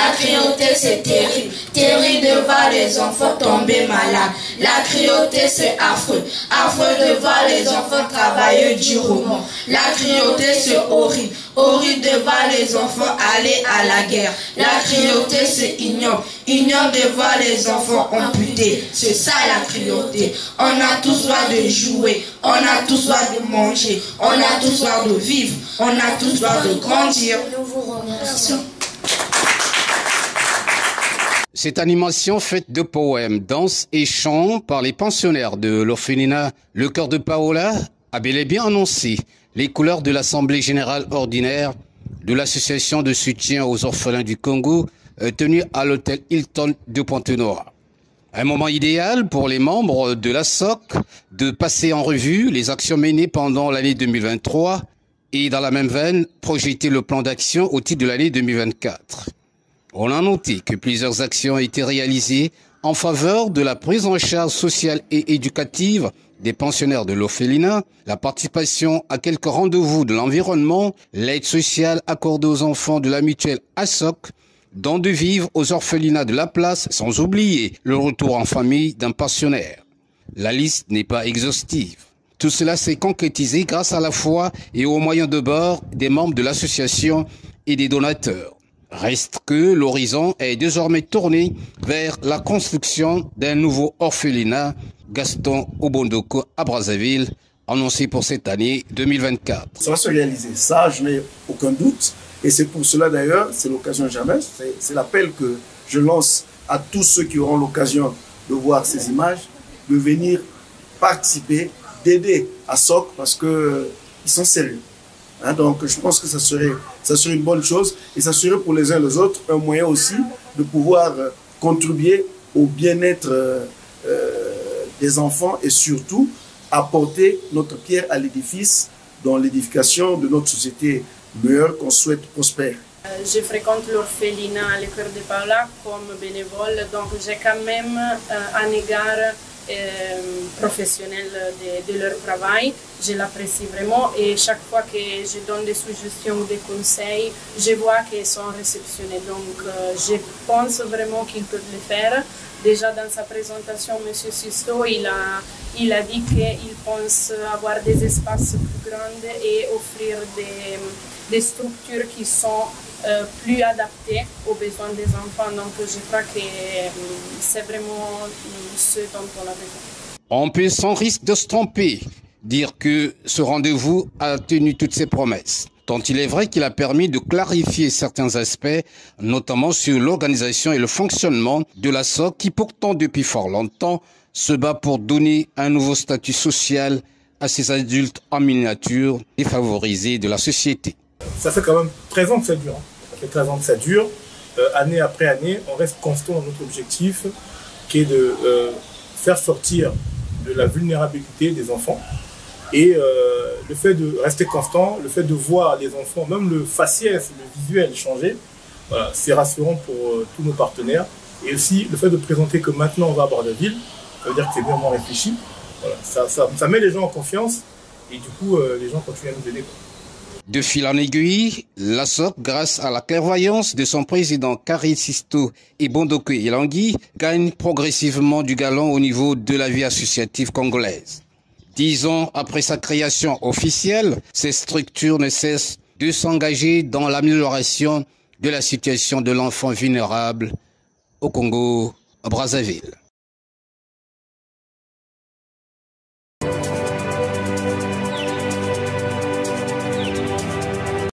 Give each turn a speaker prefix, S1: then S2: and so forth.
S1: La cruauté c'est terrible, terrible de voir les enfants tomber malades. La cruauté c'est affreux, affreux de voir les enfants travailler durement. La cruauté c'est horrible, horrible de voir les enfants aller à la guerre. La cruauté c'est ignoble, ignoble de voir les enfants amputés. C'est ça la cruauté. On a tous droit de jouer, on a tous droit de manger, on a tous droit de vivre, on a tous droit de grandir. Nous vous remercions.
S2: Cette animation faite de poèmes, danses et chants par les pensionnaires de l'orphelinat Le Cœur de Paola a bel et bien annoncé les couleurs de l'Assemblée générale ordinaire de l'association de soutien aux orphelins du Congo tenue à l'hôtel Hilton de Pointe-Noire. Un moment idéal pour les membres de la SOC de passer en revue les actions menées pendant l'année 2023 et dans la même veine projeter le plan d'action au titre de l'année 2024. On a noté que plusieurs actions ont été réalisées en faveur de la prise en charge sociale et éducative des pensionnaires de l'orphelinat, la participation à quelques rendez-vous de l'environnement, l'aide sociale accordée aux enfants de la mutuelle ASOC, dons de vivres aux orphelinats de la place, sans oublier le retour en famille d'un pensionnaire. La liste n'est pas exhaustive. Tout cela s'est concrétisé grâce à la foi et aux moyens de bord des membres de l'association et des donateurs. Reste que l'horizon est désormais tourné vers la construction d'un nouveau orphelinat Gaston Obondoko à Brazzaville, annoncé pour cette année 2024.
S3: Ça va se réaliser, ça je n'ai aucun doute. Et c'est pour cela d'ailleurs, c'est l'occasion jamais, c'est l'appel que je lance à tous ceux qui auront l'occasion de voir ces images, de venir participer, d'aider à SOC parce qu'ils sont sérieux. Hein, donc je pense que ça serait une bonne chose et ça serait pour les uns et les autres un moyen aussi de pouvoir contribuer au bien-être des enfants et surtout apporter notre pierre à l'édifice dans l'édification de notre société meilleure qu'on souhaite prospère.
S4: Je fréquente l'orphelinat Le Cœur de Paola comme bénévole, donc j'ai quand même un égard professionnel de leur travail. Je l'apprécie vraiment et chaque fois que je donne des suggestions ou des conseils, je vois qu'ils sont réceptionnés. Donc je pense vraiment qu'ils peuvent le faire. Déjà dans sa présentation, M. Sisto, il a dit qu'il pense avoir des espaces plus grands et offrir des structures qui sont plus adaptées aux besoins des enfants. Donc je crois que c'est vraiment ce dont on a besoin.
S2: On peut sans risque de se tromper dire que ce rendez-vous a tenu toutes ses promesses. Tant il est vrai qu'il a permis de clarifier certains aspects, notamment sur l'organisation et le fonctionnement de la SOC qui pourtant depuis fort longtemps se bat pour donner un nouveau statut social à ces adultes en miniature défavorisés de la société.
S5: Ça fait quand même 13 ans que ça dure. Ça fait 13 ans que ça dure. Année après année, on reste constant dans notre objectif qui est de faire sortir de la vulnérabilité des enfants. Et le fait de rester constant, le fait de voir les enfants, même le faciès, le visuel changer, voilà, c'est rassurant pour tous nos partenaires. Et aussi le fait de présenter que maintenant on va à Brazzaville, ça veut dire que c'est bien réfléchi. Voilà, ça met les gens en confiance et du coup les gens continuent à nous aider.
S2: De fil en aiguille, la SOC, grâce à la clairvoyance de son président Karim Sisto et Bondoko Ilangui, gagne progressivement du galon au niveau de la vie associative congolaise. 10 ans après sa création officielle, ces structures ne cessent de s'engager dans l'amélioration de la situation de l'enfant vulnérable au Congo, à Brazzaville.